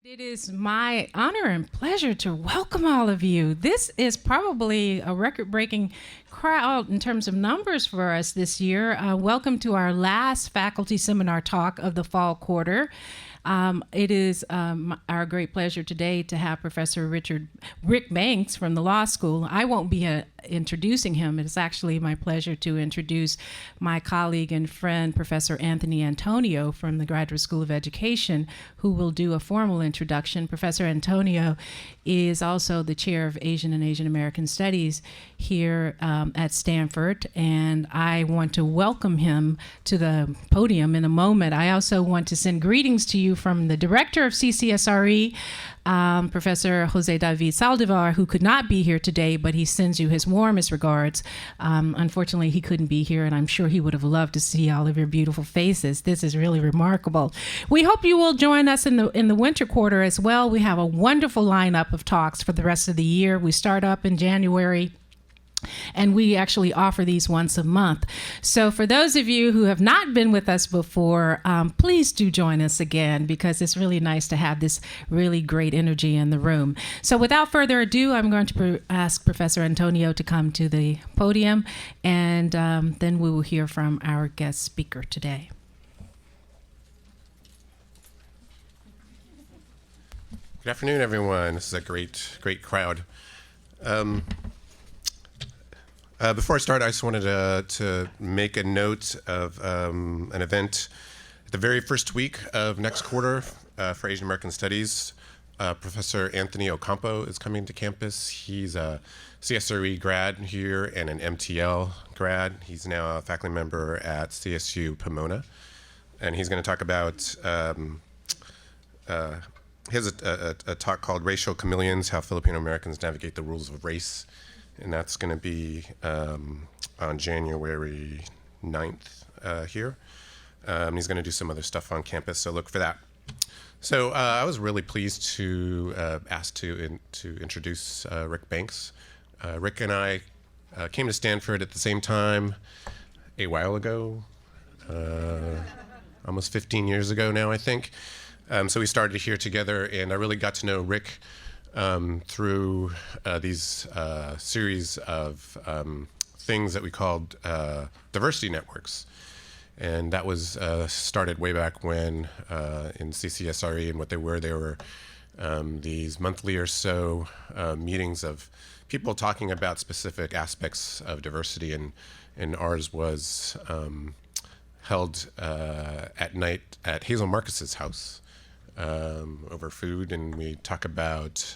It is my honor and pleasure to welcome all of you. This is probably a record-breaking crowd in terms of numbers for us this year. Welcome to our last faculty seminar talk of the fall quarter. It is our great pleasure today to have Professor Rick Banks from the law school. I won't be introducing him. It's actually my pleasure to introduce my colleague and friend, Professor Anthony Antonio from the Graduate School of Education, who will do a formal introduction. Professor Antonio is also the chair of Asian and Asian American Studies here at Stanford, and I want to welcome him to the podium in a moment. I also want to send greetings to you from the director of CCSRE, Professor Jose David Saldivar, who could not be here today, but he sends you his warmest regards. Unfortunately, he couldn't be here, and I'm sure he would have loved to see all of your beautiful faces. This is really remarkable. We hope you will join us in the winter quarter as well. We have a wonderful lineup of talks for the rest of the year. We start up in January, and we actually offer these once a month. So for those of you who have not been with us before, please do join us again, because it's really nice to have this really great energy in the room. So without further ado, I'm going to ask Professor Antonio to come to the podium, and then we will hear from our guest speaker today. Good afternoon, everyone. This is a great crowd. Before I start, I just wanted to make a note of an event at the very first week of next quarter for Asian American Studies. Professor Anthony Ocampo is coming to campus. He's a CSRE grad here and an MTL grad. He's now a faculty member at CSU Pomona. And he's going to talk about he has a talk called Racial Chameleons, How Filipino Americans Navigate the Rules of Race. And that's going to be on January 9th here. He's going to do some other stuff on campus, so look for that. So I was really pleased to ask to introduce Rick Banks. Rick and I came to Stanford at the same time a while ago, almost 15 years ago now, I think. So we started here together, and I really got to know Rick through these series of things that we called diversity networks. And that was started way back when in CCSRE, and what they were these monthly or so meetings of people talking about specific aspects of diversity, and ours was held at night at Hazel Marcus's house. Over food, and we talk about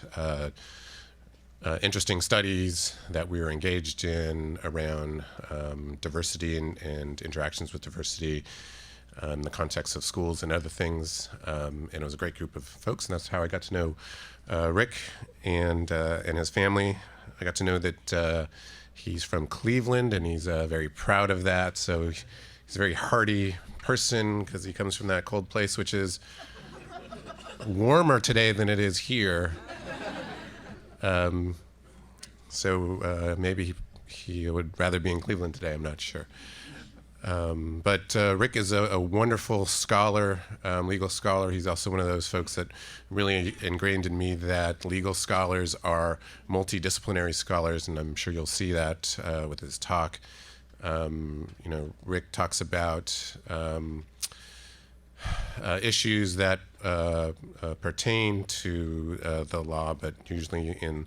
interesting studies that we were engaged in around diversity and interactions with diversity in the context of schools and other things. And it was a great group of folks, and that's how I got to know Rick and his family. I got to know that he's from Cleveland, and he's very proud of that. So he's a very hearty person because he comes from that cold place, which is warmer today than it is here. So maybe he would rather be in Cleveland today, I'm not sure. But Rick is a wonderful scholar, legal scholar. He's also one of those folks that really ingrained in me that legal scholars are multidisciplinary scholars, and I'm sure you'll see that with his talk. Rick talks about issues that pertain to the law, but usually in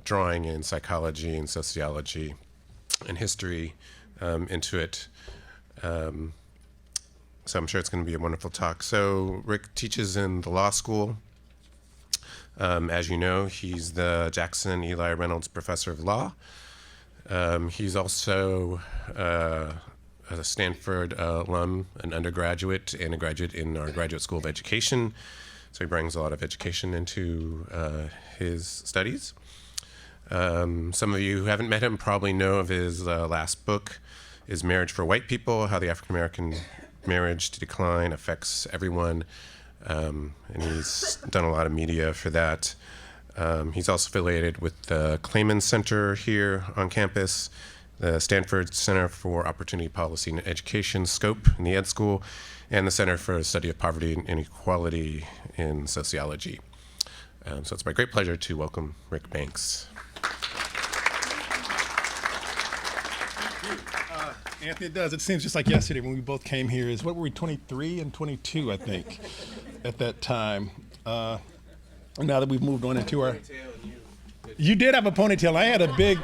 drawing in psychology and sociology and history into it. So I'm sure it's going to be a wonderful talk. So Rick teaches in the law school. As you know, he's the Jackson Eli Reynolds Professor of Law. He's also a Stanford alum, an undergraduate, and a graduate in our Graduate School of Education. So he brings a lot of education into his studies. Some of you who haven't met him probably know of his last book, Is Marriage for White People? How the African American Marriage Decline Affects Everyone. And he's done a lot of media for that. He's also affiliated with the Clayman Center here on campus, the Stanford Center for Opportunity Policy and Education, SCOPE, in the Ed School, and the Center for the Study of Poverty and Inequality in Sociology. So it's my great pleasure to welcome Rick Banks. Anthony, it does. It seems just like yesterday when we both came here. What were we, 23 and 22, I think, at that time. Now that we've moved on into our... You did have a ponytail. I had a big...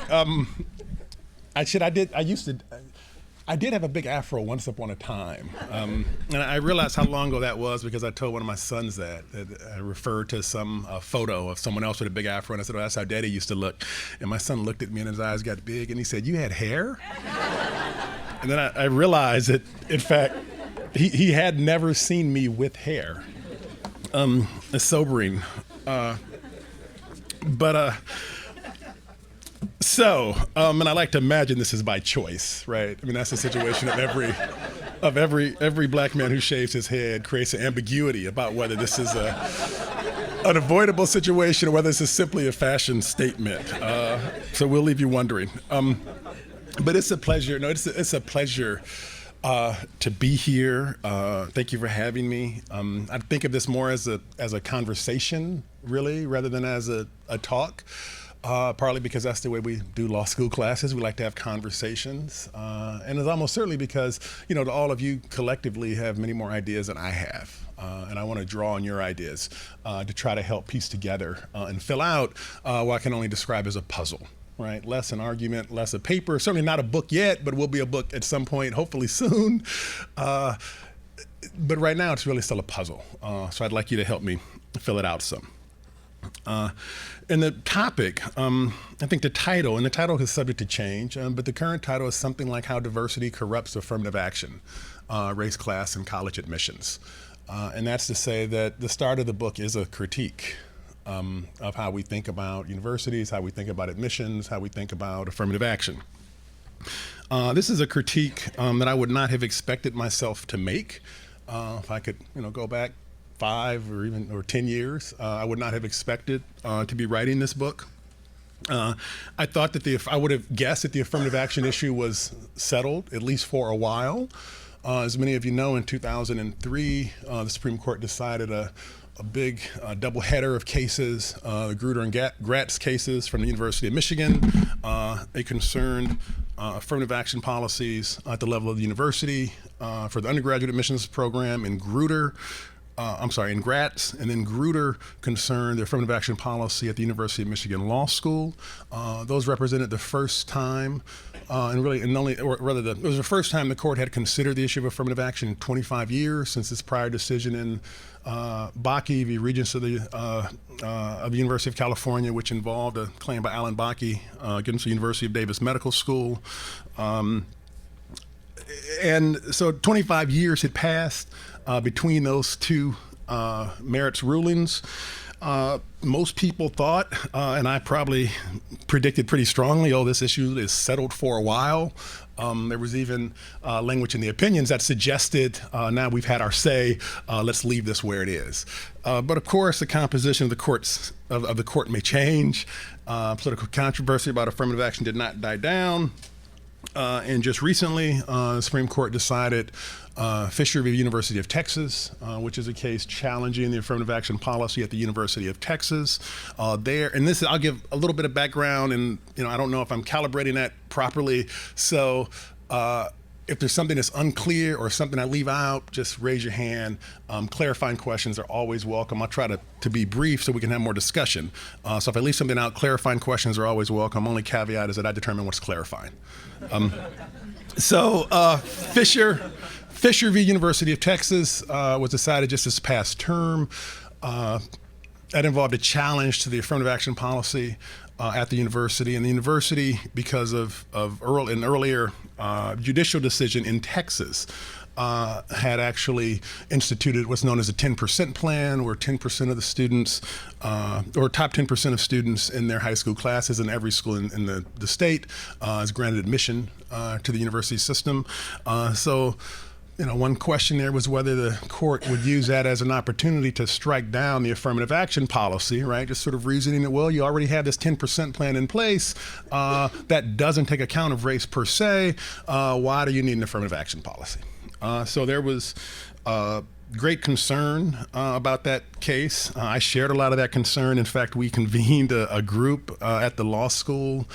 I did have a big afro once upon a time. And I realized how long ago that was because I told one of my sons that I referred to some photo of someone else with a big afro, and I said, oh, that's how Daddy used to look. And my son looked at me and his eyes got big, and he said, you had hair? And then I realized that, in fact, he had never seen me with hair. It's sobering. And I like to imagine this is by choice, right? I mean, that's the situation of every black man who shaves his head creates an ambiguity about whether this is an avoidable situation or whether this is simply a fashion statement. So we'll leave you wondering. But it's a pleasure. No, it's a pleasure to be here. Thank you for having me. I think of this more as a conversation, really, rather than as a talk. Partly because that's the way we do law school classes. We like to have conversations. And it's almost certainly because, all of you collectively have many more ideas than I have. And I want to draw on your ideas to try to help piece together and fill out what I can only describe as a puzzle, right? Less an argument, less a paper. Certainly not a book yet, but will be a book at some point, hopefully soon. But right now, it's really still a puzzle. So I'd like you to help me fill it out some. And the topic, I think the title is subject to change, but the current title is something like How Diversity Corrupts Affirmative Action, Race, Class, and College Admissions. And that's to say that the start of the book is a critique of how we think about universities, how we think about admissions, how we think about affirmative action. This is a critique that I would not have expected myself to make. If I could, go back 5 or 10 years, I would not have expected to be writing this book. I thought that I would have guessed that the affirmative action issue was settled, at least for a while. As many of you know, in 2003, the Supreme Court decided a big double-header of cases, the Grutter and Gratz cases from the University of Michigan. They concerned affirmative action policies at the level of the university for the undergraduate admissions program in in Gratz, and then Grutter concerned the affirmative action policy at the University of Michigan Law School. Those represented the first time, it was the first time the court had considered the issue of affirmative action in 25 years since its prior decision in Bakke v. Regents of the University of California, which involved a claim by Alan Bakke against the University of Davis Medical School. And so 25 years had passed between those two merits rulings. Most people thought, and I probably predicted pretty strongly, this issue is settled for a while. There was even language in the opinions that suggested, now we've had our say, let's leave this where it is. But of course, the composition of the court may change. Political controversy about affirmative action did not die down. And just recently, the Supreme Court decided Fisher v. University of Texas, which is a case challenging the affirmative action policy at the University of Texas. I'll give a little bit of background, and I don't know if I'm calibrating that properly. So if there's something that's unclear or something I leave out, just raise your hand. Clarifying questions are always welcome. I'll try to be brief so we can have more discussion. So if I leave something out, clarifying questions are always welcome. Only caveat is that I determine what's clarifying. Fisher v. University of Texas was decided just this past term. That involved a challenge to the affirmative action policy at the university. And the university, because of an earlier judicial decision in Texas, had actually instituted what's known as a 10% plan, where 10% of the students, or top 10% of students in their high school classes in every school in the state is granted admission to the university system. One question there was whether the court would use that as an opportunity to strike down the affirmative action policy, right? Just sort of reasoning that, well, you already have this 10% plan in place that doesn't take account of race per se. Why do you need an affirmative action policy? So there was Great concern about that case. I shared a lot of that concern. In fact, we convened a group at the law school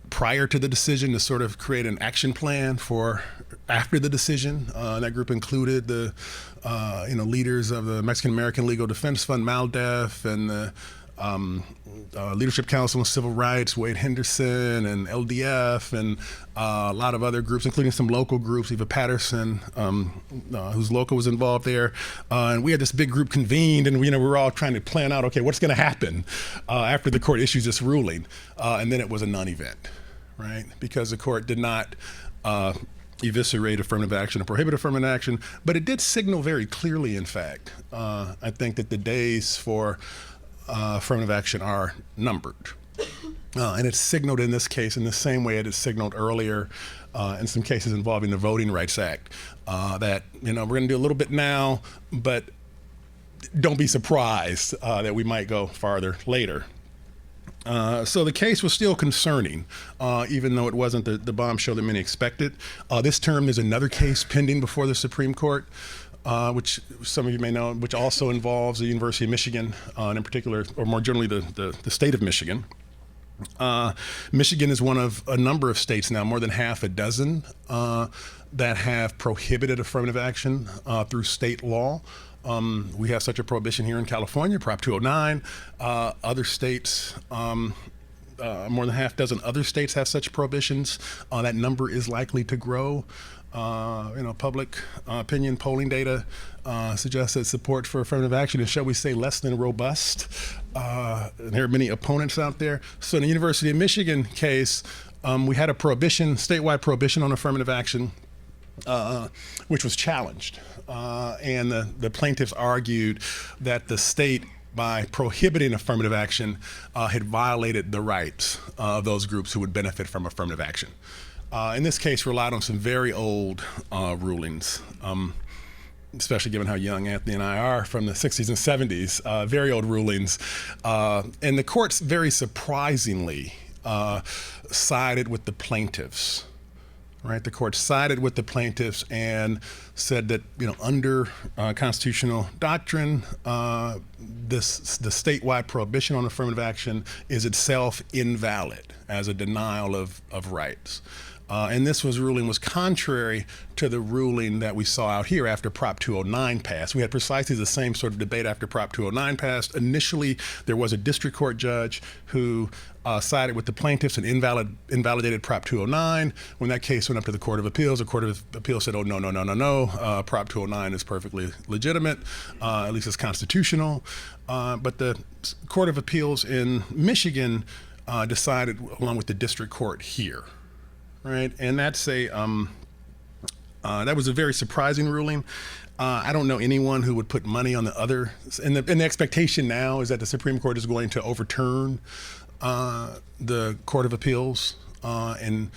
prior to the decision to sort of create an action plan for after the decision. That group included the leaders of the Mexican American Legal Defense Fund, MALDEF, and the Leadership Council on Civil Rights, Wade Henderson, and LDF, and a lot of other groups, including some local groups, Eva Patterson, whose local was involved there. And we had this big group convened, and we were all trying to plan out, okay, what's going to happen after the court issues this ruling? And then it was a non-event, right? Because the court did not eviscerate affirmative action or prohibit affirmative action, but it did signal very clearly, in fact, I think that the days for affirmative action are numbered. And it's signaled in this case in the same way it is signaled earlier in some cases involving the Voting Rights Act, that we're going to do a little bit now, but don't be surprised that we might go farther later. So the case was still concerning, even though it wasn't the bombshell that many expected. This term, there's another case pending before the Supreme Court, which some of you may know, which also involves the University of Michigan, and in particular, or more generally, the state of Michigan. Michigan is one of a number of states now, more than half a dozen, that have prohibited affirmative action through state law. We have such a prohibition here in California, Prop 209. Other states, more than half dozen other states have such prohibitions. That number is likely to grow. Public opinion polling data suggests that support for affirmative action is, shall we say, less than robust. And there are many opponents out there. So in the University of Michigan case, we had a prohibition, statewide prohibition on affirmative action, which was challenged. And the plaintiffs argued that the state, by prohibiting affirmative action, had violated the rights of those groups who would benefit from affirmative action. In this case, relied on some very old rulings, especially given how young Anthony and I are, from the 60s and 70s, very old rulings. And the courts very surprisingly sided with the plaintiffs. Right, the court sided with the plaintiffs and said that under constitutional doctrine, the statewide prohibition on affirmative action is itself invalid as a denial of rights. And this ruling was contrary to the ruling that we saw out here after Prop 209 passed. We had precisely the same sort of debate after Prop 209 passed. Initially, there was a district court judge who sided with the plaintiffs and invalidated Prop 209. When that case went up to the Court of Appeals, the Court of Appeals said, oh, no. Prop 209 is perfectly legitimate, at least it's constitutional. But the Court of Appeals in Michigan decided along with the district court here. Right, and that's that was a very surprising ruling. I don't know anyone who would put money on the other, and the expectation now is that the Supreme Court is going to overturn the Court of Appeals and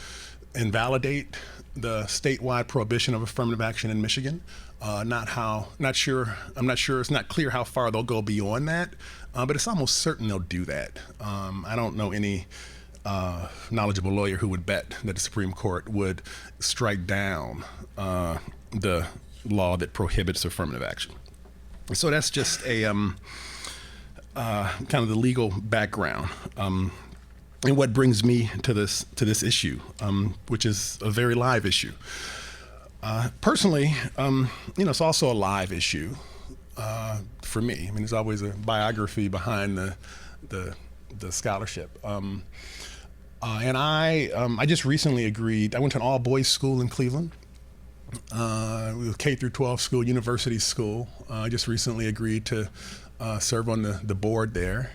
invalidate the statewide prohibition of affirmative action in Michigan. I'm not sure. It's not clear how far they'll go beyond that, but it's almost certain they'll do that. I don't know any knowledgeable lawyer who would bet that the Supreme Court would strike down the law that prohibits affirmative action. So that's just a kind of the legal background, and what brings me to this issue, which is a very live issue. Personally, it's also a live issue for me. I mean, there's always a biography behind the scholarship. And I just recently agreed. I went to an all-boys school in Cleveland, K through 12 school, university school. I just recently agreed to serve on the board there,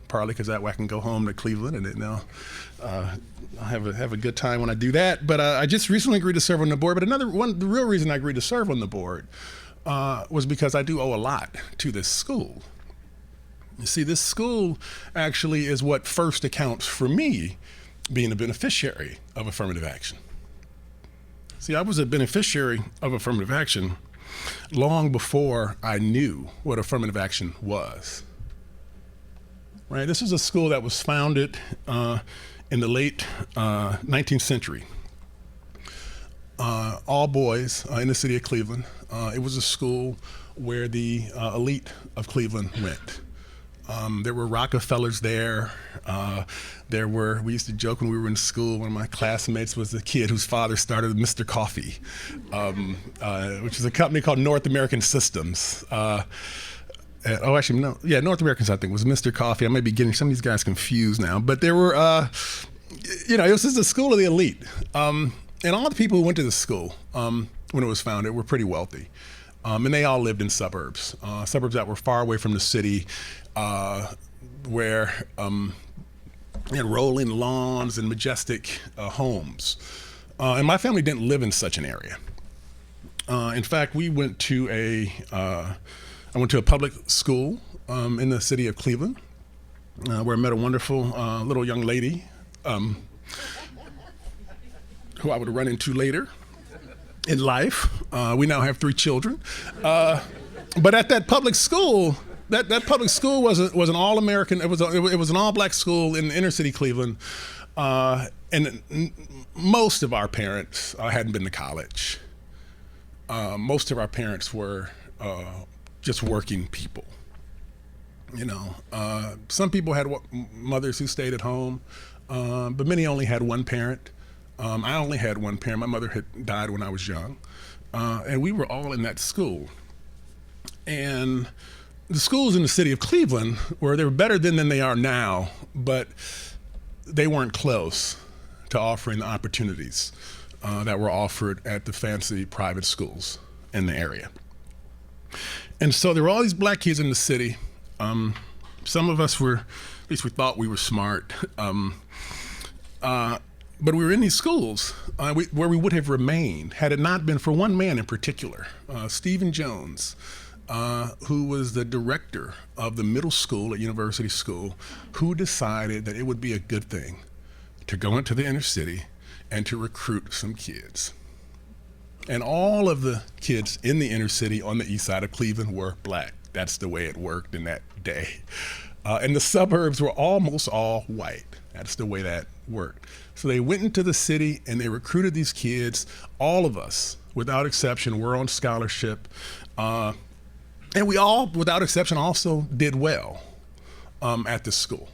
partly because that way I can go home to Cleveland and then I'll have a good time when I do that. But I just recently agreed to serve on the board. But the real reason I agreed to serve on the board was because I do owe a lot to this school. You see, this school actually is what first accounts for me being a beneficiary of affirmative action. See, I was a beneficiary of affirmative action long before I knew what affirmative action was. Right? This is a school that was founded in the late 19th century all boys in the city of Cleveland. It was a school where the elite of Cleveland went. There were Rockefellers there. We used to joke when we were in school, one of my classmates was the kid whose father started Mr. Coffee, which is a company called North American Systems. North American, I think, was Mr. Coffee. I may be getting some of these guys confused now, but there were, it was just a school of the elite. And all the people who went to the school when it was founded were pretty wealthy. And they all lived in suburbs that were far away from the city, where you had rolling lawns and majestic homes. And my family didn't live in such an area. In fact, I went to a public school in the city of Cleveland, where I met a wonderful little young lady who I would run into later in life. We now have 3 children. But at that public school, that public school was an all-American. It was an all-black school in inner city Cleveland, and most of our parents hadn't been to college. Most of our parents were just working people. Some people had mothers who stayed at home, but many only had one parent. I only had one parent. My mother had died when I was young, and we were all in that school. And the schools in the city of Cleveland they were better then than they are now, but they weren't close to offering the opportunities that were offered at the fancy private schools in the area. And so there were all these black kids in the city. Some of us at least we thought we were smart. But we were in these schools where we would have remained had it not been for one man in particular, Stephen Jones, who was the director of the middle school at University School, who decided that it would be a good thing to go into the inner city and to recruit some kids. And all of the kids in the inner city on the east side of Cleveland were black. That's the way it worked in that day. And the suburbs were almost all white. That's the way that worked. So they went into the city and they recruited these kids. All of us, without exception, were on scholarship. And we all, without exception, also did well at the school.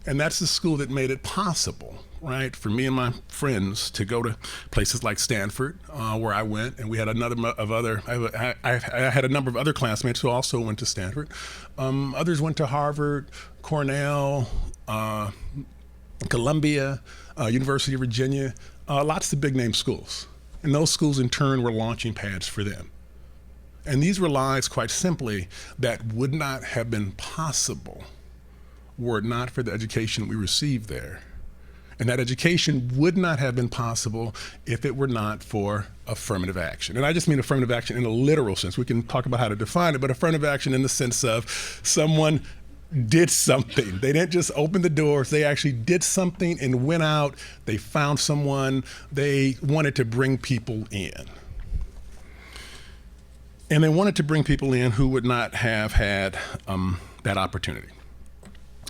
And that's the school that made it possible, right, for me and my friends to go to places like Stanford, where I went, and we had I had a number of other classmates who also went to Stanford. Others went to Harvard, Cornell, Columbia, University of Virginia, lots of big name schools. And those schools in turn were launching pads for them. And these were lives, quite simply, that would not have been possible were it not for the education we received there. And that education would not have been possible if it were not for affirmative action. And I just mean affirmative action in a literal sense. We can talk about how to define it, but affirmative action in the sense of someone did something. They didn't just open the doors. They actually did something and went out. They found someone. They wanted to bring people in. And they wanted to bring people in who would not have had that opportunity.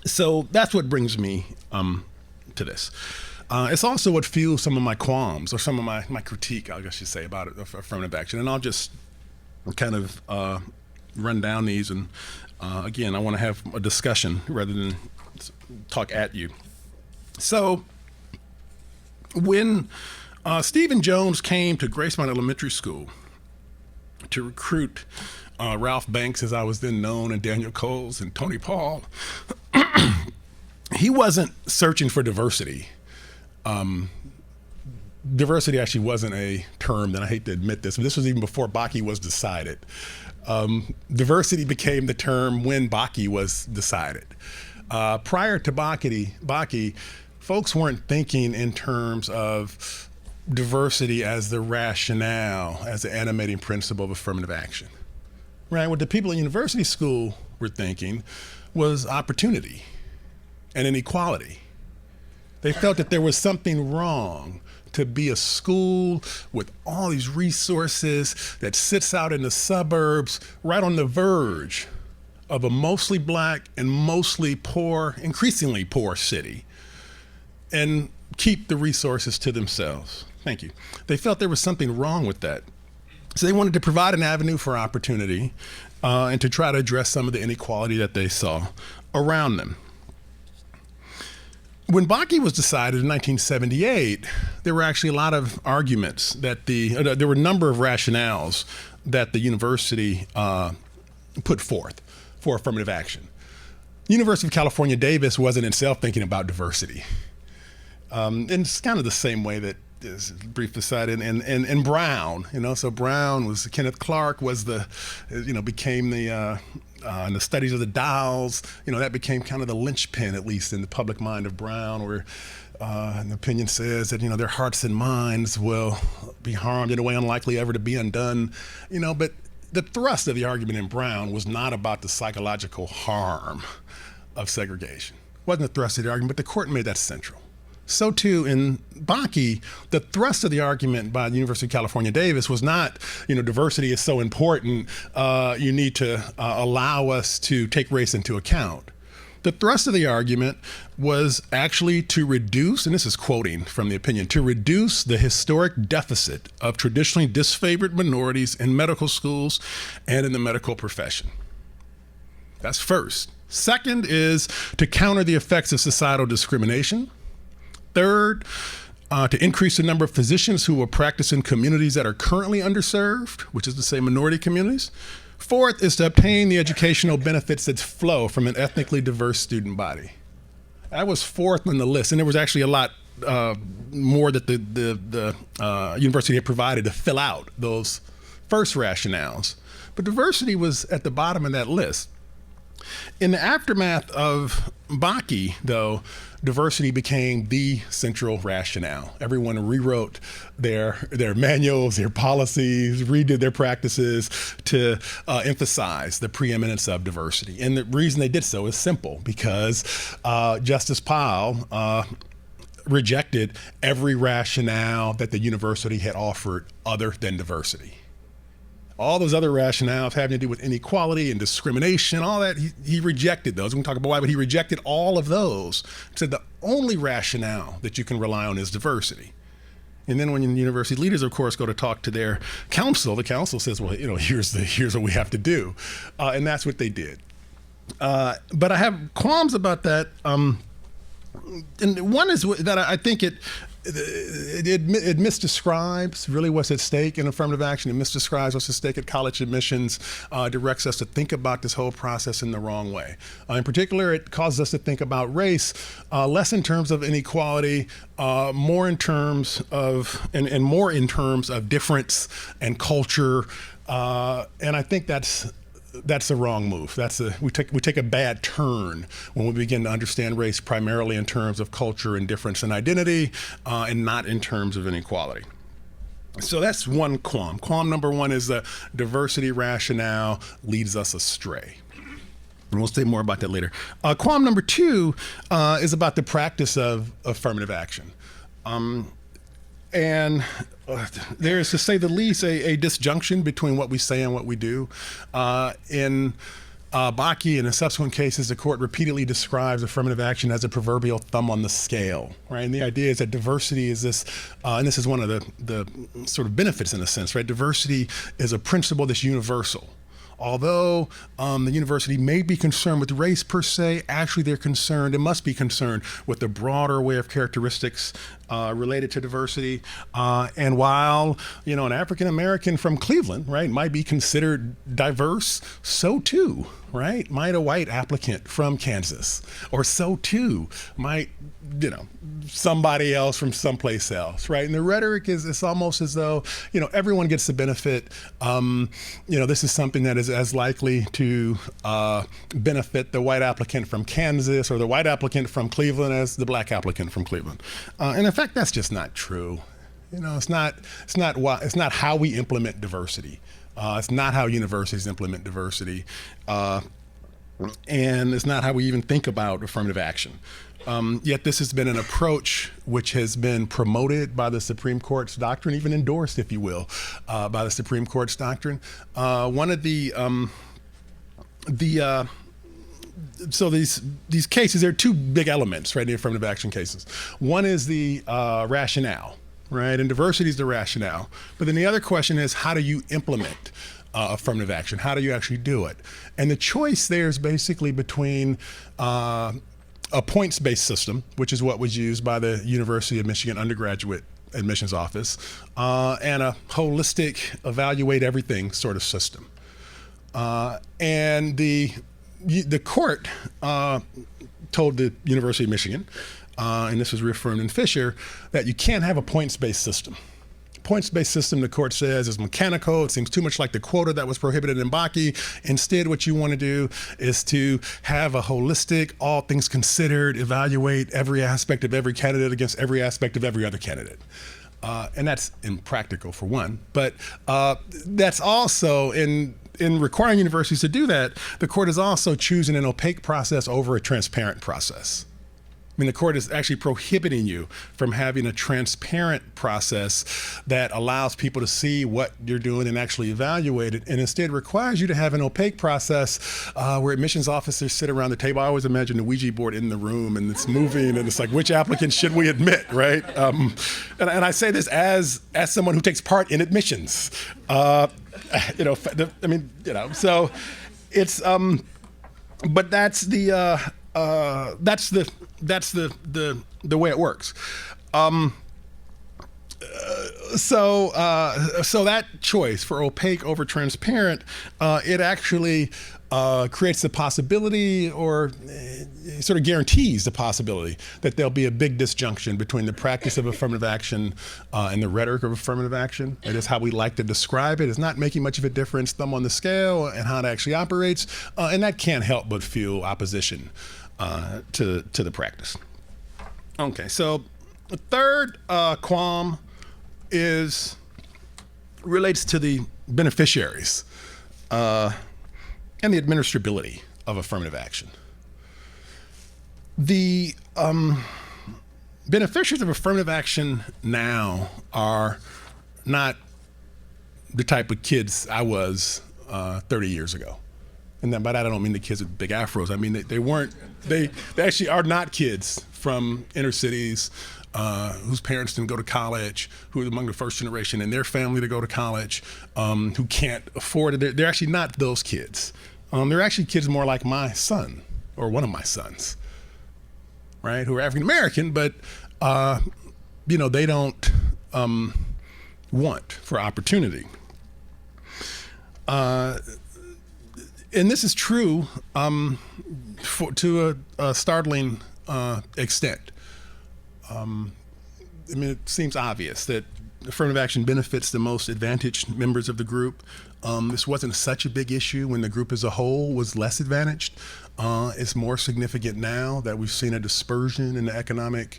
So that's what brings me to this. It's also what fuels some of my qualms or some of my critique, I guess you say, about affirmative action. And I'll just kind of run down these. And again, I want to have a discussion rather than talk at you. So when Stephen Jones came to Gracemont Elementary School to recruit Ralph Banks, as I was then known, and Daniel Coles and Tony Paul, he wasn't searching for diversity. Diversity actually wasn't a term, and I hate to admit this, but this was even before Bakke was decided. Diversity became the term when Bakke was decided. Prior to Bakke, folks weren't thinking in terms of diversity as the rationale, as the animating principle of affirmative action. Right? What the people in University School were thinking was opportunity and inequality. They felt that there was something wrong to be a school with all these resources that sits out in the suburbs, right on the verge of a mostly black and mostly poor, increasingly poor city, and keep the resources to themselves. Thank you. They felt there was something wrong with that. So they wanted to provide an avenue for opportunity and to try to address some of the inequality that they saw around them. When Bakke was decided in 1978, there were actually a lot of arguments that there were a number of rationales that the university put forth for affirmative action. University of California, Davis wasn't itself thinking about diversity. And it's kind of the same way that is brief aside in Brown, so Brown was Kenneth Clark was became in the studies of the Dowells, that became kind of the linchpin, at least in the public mind of Brown, where an opinion says that, their hearts and minds will be harmed in a way unlikely ever to be undone, but the thrust of the argument in Brown was not about the psychological harm of segregation. It wasn't the thrust of the argument, but the court made that central. So too in Bakke, the thrust of the argument by the University of California, Davis was not, diversity is so important, you need to allow us to take race into account. The thrust of the argument was actually to reduce, and this is quoting from the opinion, to reduce the historic deficit of traditionally disfavored minorities in medical schools and in the medical profession. That's first. Second is to counter the effects of societal discrimination. Third, to increase the number of physicians who will practice in communities that are currently underserved, which is to say minority communities. Fourth is to obtain the educational benefits that flow from an ethnically diverse student body. That was fourth on the list, and there was actually a lot more that the university had provided to fill out those first rationales. But diversity was at the bottom of that list. In the aftermath of Bakke, though, diversity became the central rationale. Everyone rewrote their manuals, their policies, redid their practices to emphasize the preeminence of diversity. And the reason they did so is simple, because Justice Powell rejected every rationale that the university had offered other than diversity. All those other rationales having to do with inequality and discrimination, all that, he rejected those. We can talk about why, but he rejected all of those. Said the only rationale that you can rely on is diversity. And then when university leaders, of course, go to talk to their council, the council says, well, here's what we have to do. And that's what they did. But I have qualms about that. And one is that I think it misdescribes really what's at stake in affirmative action. It misdescribes what's at stake at college admissions, directs us to think about this whole process in the wrong way. In particular, it causes us to think about race less in terms of inequality, more in terms of, and more in terms of difference and culture. And I think that's the wrong move. We take a bad turn when we begin to understand race primarily in terms of culture and difference and identity, and not in terms of inequality. So that's one qualm. Qualm number one is the diversity rationale leads us astray. And we'll say more about that later. Qualm number two is about the practice of affirmative action. And there is, to say the least, a disjunction between what we say and what we do. In Bakke and in subsequent cases, the court repeatedly describes affirmative action as a proverbial thumb on the scale, right? And the idea is that diversity is this, and this is one of the sort of benefits in a sense, right? Diversity is a principle that's universal. Although the university may be concerned with race per se, actually it must be concerned with the broader array of characteristics related to diversity. And while, an African American from Cleveland, right, might be considered diverse, so too, right, might a white applicant from Kansas, or so too might, somebody else from someplace else, right? And the rhetoric is, it's almost as though, everyone gets the benefit. This is something that is as likely to benefit the white applicant from Kansas or the white applicant from Cleveland as the black applicant from Cleveland. And in fact, that's just not true. It's not how we implement diversity. It's not how universities implement diversity. And it's not how we even think about affirmative action. Yet this has been an approach which has been promoted by the Supreme Court's doctrine, even endorsed, if you will, by the Supreme Court's doctrine. One of so these cases, there are two big elements, right, in the affirmative action cases. One is the rationale, right? And diversity is the rationale. But then the other question is, how do you implement affirmative action? How do you actually do it? And the choice there is basically between a points-based system, which is what was used by the University of Michigan undergraduate admissions office, and a holistic evaluate everything sort of system. And the court told the University of Michigan, and this was reaffirmed in Fisher, that you can't have a points-based system. Points-based system, the court says, is mechanical. It seems too much like the quota that was prohibited in Bakke. Instead, what you want to do is to have a holistic, all things considered, evaluate every aspect of every candidate against every aspect of every other candidate. And that's impractical for one, but that's also in requiring universities to do that, the court is also choosing an opaque process over a transparent process. I mean, the court is actually prohibiting you from having a transparent process that allows people to see what you're doing and actually evaluate it, and instead requires you to have an opaque process where admissions officers sit around the table. I always imagine the Ouija board in the room, and it's moving, and it's like, which applicants should we admit, right? And I say this as someone who takes part in admissions. So it's, but that's the way it works. So that choice for opaque over transparent, it actually creates the possibility, or sort of guarantees the possibility, that there'll be a big disjunction between the practice of affirmative action and the rhetoric of affirmative action. It is how we like to describe it. It's not making much of a difference, thumb on the scale, and how it actually operates, and that can't help but fuel opposition to the practice. Okay, so the third qualm relates to the beneficiaries and the administrability of affirmative action. The beneficiaries of affirmative action now are not the type of kids I was 30 years ago. And by that I don't mean the kids with big afros. I mean they actually are not kids from inner cities whose parents didn't go to college, who are among the first generation in their family to go to college, who can't afford it. They're actually not those kids. They're actually kids more like my son, or one of my sons, right, who are African American, but they don't want for opportunity. And this is true to a startling extent. It seems obvious that affirmative action benefits the most advantaged members of the group. This wasn't such a big issue when the group as a whole was less advantaged. It's more significant now that we've seen a dispersion in the economic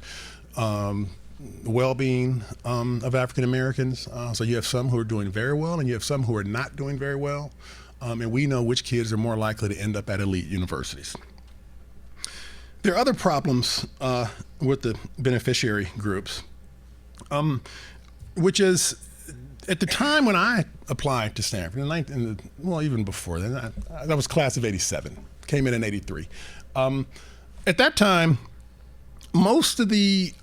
well-being of African Americans. So you have some who are doing very well, and you have some who are not doing very well. And we know which kids are more likely to end up at elite universities. There are other problems with the beneficiary groups, which is, at the time when I applied to Stanford, even before then, I was class of 87, came in 83. At that time, most of the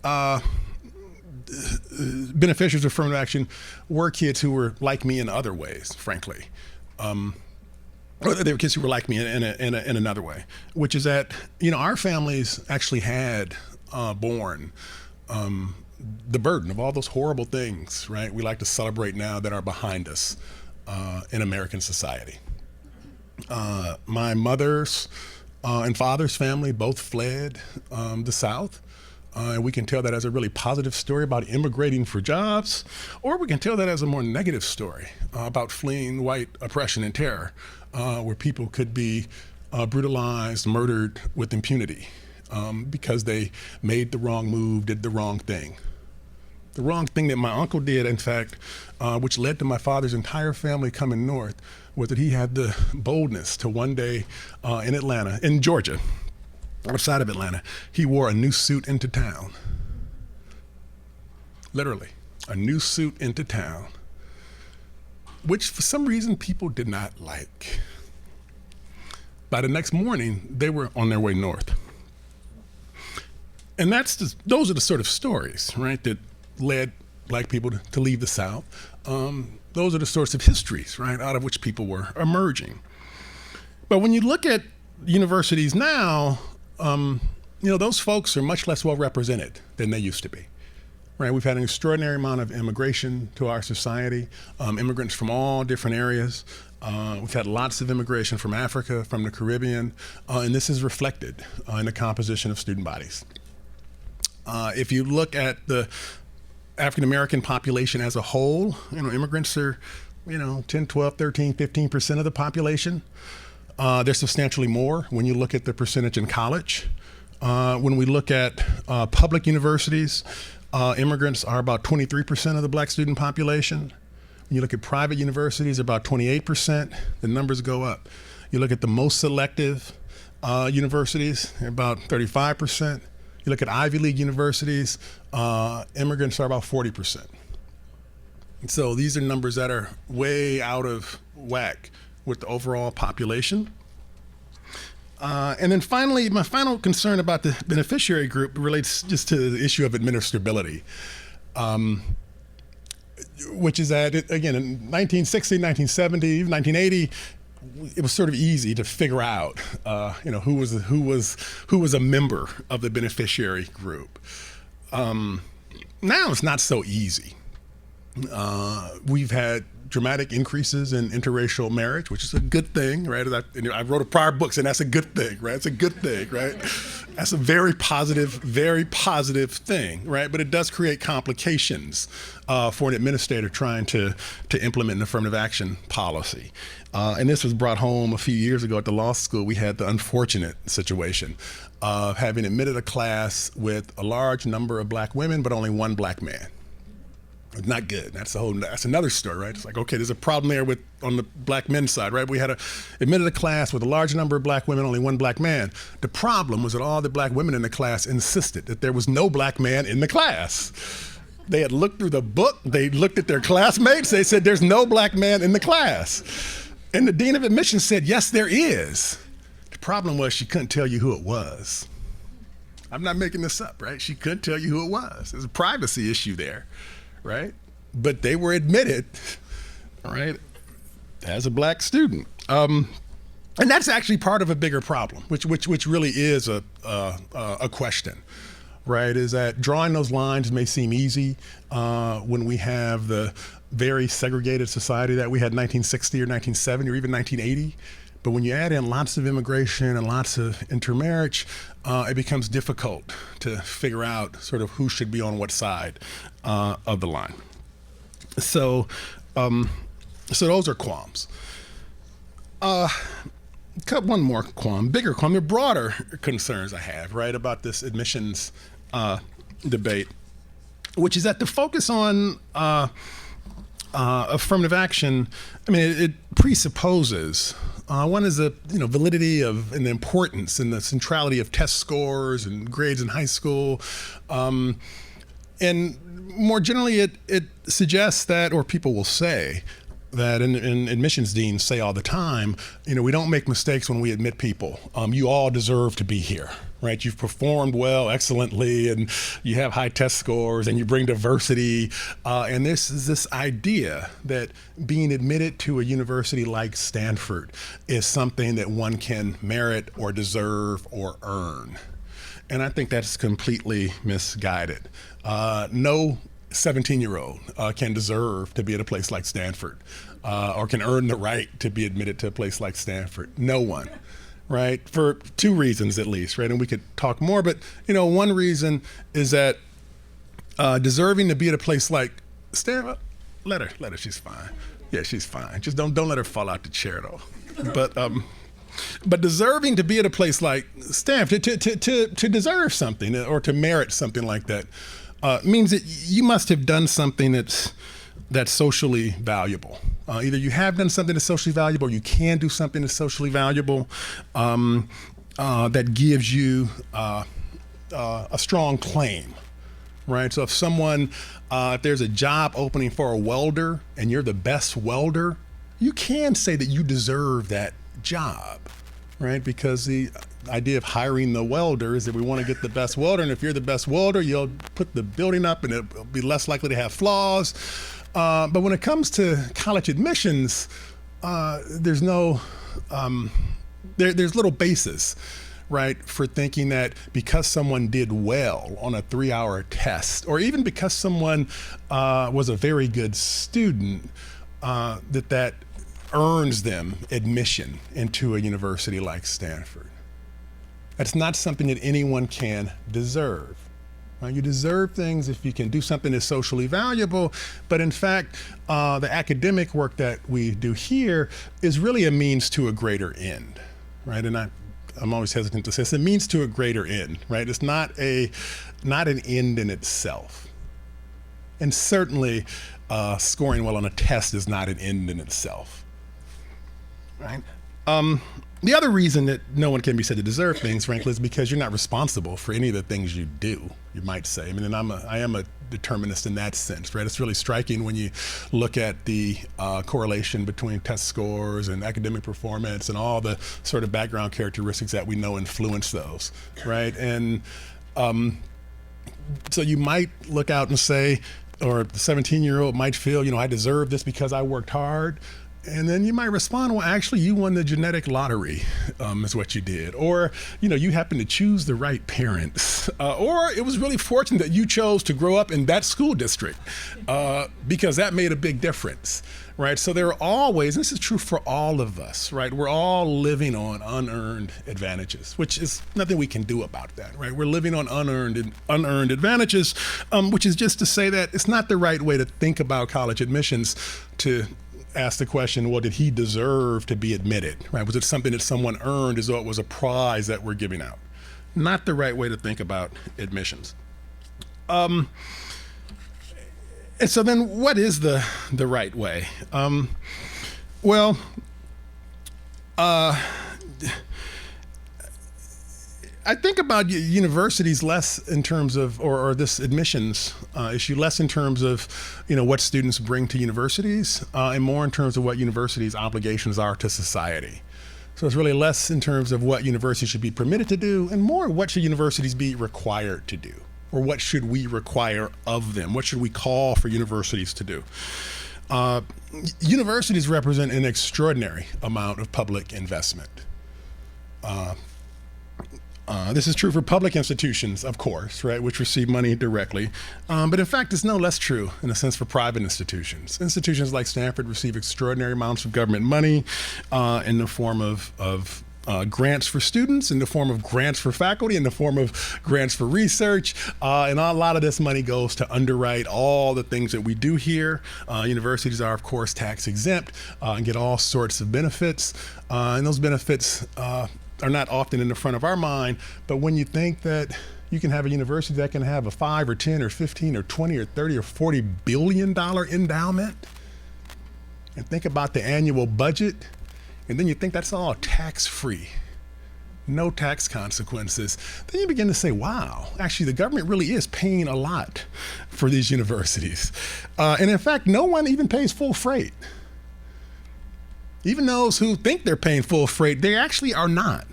beneficiaries of affirmative action were kids who were like me in other ways, frankly. Or they were kids who were like me in another way, which is that, our families actually had borne the burden of all those horrible things, right, we like to celebrate now that are behind us in American society. My mother's and father's family both fled the South. And we can tell that as a really positive story about immigrating for jobs, or we can tell that as a more negative story about fleeing white oppression and terror, where people could be brutalized, murdered with impunity because they made the wrong move, did the wrong thing. The wrong thing that my uncle did, in fact, which led to my father's entire family coming north, was that he had the boldness to one day in Georgia, outside of Atlanta, he wore a new suit into town. Literally, a new suit into town, which for some reason people did not like. By the next morning, they were on their way north. And those are the sort of stories, right, that led black people to leave the South. Those are the sorts of histories, right, out of which people were emerging. But when you look at universities now, those folks are much less well represented than they used to be. Right, we've had an extraordinary amount of immigration to our society, immigrants from all different areas. We've had lots of immigration from Africa, from the Caribbean, and this is reflected in the composition of student bodies. If you look at the African American population as a whole, immigrants are, 10, 12, 13, 15% of the population. They're substantially more when you look at the percentage in college. When we look at public universities, immigrants are about 23% of the black student population. When you look at private universities, about 28%. The numbers go up. You look at the most selective universities, they're about 35%. You look at Ivy League universities, immigrants are about 40%. And so these are numbers that are way out of whack with the overall population. And then finally, my final concern about the beneficiary group relates just to the issue of administrability, which is that, again, in 1960, 1970, 1980, it was sort of easy to figure out, who was a member of the beneficiary group. Now it's not so easy. We've had dramatic increases in interracial marriage, which is a good thing, right? I wrote a prior book saying that's a good thing, right? It's a good thing, right? That's a very positive thing, right? But it does create complications for an administrator trying to implement an affirmative action policy. And this was brought home a few years ago at the law school. We had the unfortunate situation of having admitted a class with a large number of black women, but only one black man. Not good. That's another story, right? It's like, okay, there's a problem there on the black men's side, right? We had admitted a class with a large number of black women, only one black man. The problem was that all the black women in the class insisted that there was no black man in the class. They had looked through the book, they looked at their classmates, they said, there's no black man in the class. And the dean of admissions said, yes, there is. The problem was she couldn't tell you who it was. I'm not making this up, right? She couldn't tell you who it was. There's a privacy issue there. Right? But they were admitted, right, as a black student. And that's actually part of a bigger problem, which really is a question, right? Is that drawing those lines may seem easy when we have the very segregated society that we had in 1960 or 1970 or even 1980. But when you add in lots of immigration and lots of intermarriage, it becomes difficult to figure out sort of who should be on what side of the line. So those are qualms. One more qualm, bigger qualm, the broader concerns I have, right, about this admissions debate, which is that the focus on affirmative action, it presupposes one is the validity of and the importance and the centrality of test scores and grades in high school, and more generally, it suggests that, or people will say that, and admissions deans say all the time, we don't make mistakes when we admit people. You all deserve to be here, right? You've performed well, excellently, and you have high test scores, and you bring diversity. And this is this idea that being admitted to a university like Stanford is something that one can merit or deserve or earn. And I think that's completely misguided. No 17-year-old can deserve to be at a place like Stanford or can earn the right to be admitted to a place like Stanford. No one, right? For two reasons at least, right? And we could talk more, but one reason is that deserving to be at a place like Stanford, let her, she's fine. Yeah, she's fine. Just don't let her fall out the chair though. But deserving to be at a place like Stanford, to deserve something or to merit something like that, means that you must have done something that's socially valuable. Either you have done something that's socially valuable, or you can do something that's socially valuable that gives you a strong claim, right? So if there's a job opening for a welder and you're the best welder, you can say that you deserve that job, right? Because the idea of hiring the welder is that we want to get the best welder, and if you're the best welder, you'll put the building up and it'll be less likely to have flaws. But when it comes to college admissions, there's no, there's little basis, right, for thinking that because someone did well on a 3-hour test, or even because someone was a very good student, that earns them admission into a university like Stanford. That's not something that anyone can deserve. You deserve things if you can do something that's socially valuable, but in fact, the academic work that we do here is really a means to a greater end, right? And I'm always hesitant to say it's a means to a greater end, right? It's not an end in itself. And certainly, scoring well on a test is not an end in itself, right? The other reason that no one can be said to deserve things, frankly, is because you're not responsible for any of the things you do, you might say. I mean, and I am a determinist in that sense, right? It's really striking when you look at the correlation between test scores and academic performance and all the sort of background characteristics that we know influence those, right? And so you might look out and say, or the 17-year-old might feel, I deserve this because I worked hard. And then you might respond, well, actually, you won the genetic lottery, is what you did. Or, you happened to choose the right parents. Or it was really fortunate that you chose to grow up in that school district because that made a big difference, right? So there are always, and this is true for all of us, right? We're all living on unearned advantages, which is nothing we can do about that, right? We're living on unearned advantages, which is just to say that it's not the right way to think about college admissions to ask the question, well, did he deserve to be admitted, right? Was it something that someone earned as though it was a prize that we're giving out? Not the right way to think about admissions. And so then what is the right way? I think about universities less in terms of, or this admissions issue, less in terms of, what students bring to universities, and more in terms of what universities' obligations are to society. So it's really less in terms of what universities should be permitted to do, and more what should universities be required to do, or what should we require of them? What should we call for universities to do? Universities represent an extraordinary amount of public investment. This is true for public institutions, of course, right, which receive money directly. But in fact, it's no less true in a sense for private institutions. Institutions like Stanford receive extraordinary amounts of government money in the form of grants for students, in the form of grants for faculty, in the form of grants for research. And a lot of this money goes to underwrite all the things that we do here. Universities are, of course, tax exempt and get all sorts of benefits. And those benefits are not often in the front of our mind, but when you think that you can have a university that can have a 5 or 10 or 15 or 20 or 30 or $40 billion endowment, and think about the annual budget, and then you think that's all tax-free, no tax consequences, then you begin to say, wow, actually the government really is paying a lot for these universities. And in fact, no one even pays full freight. Even those who think they're paying full freight, they actually are not.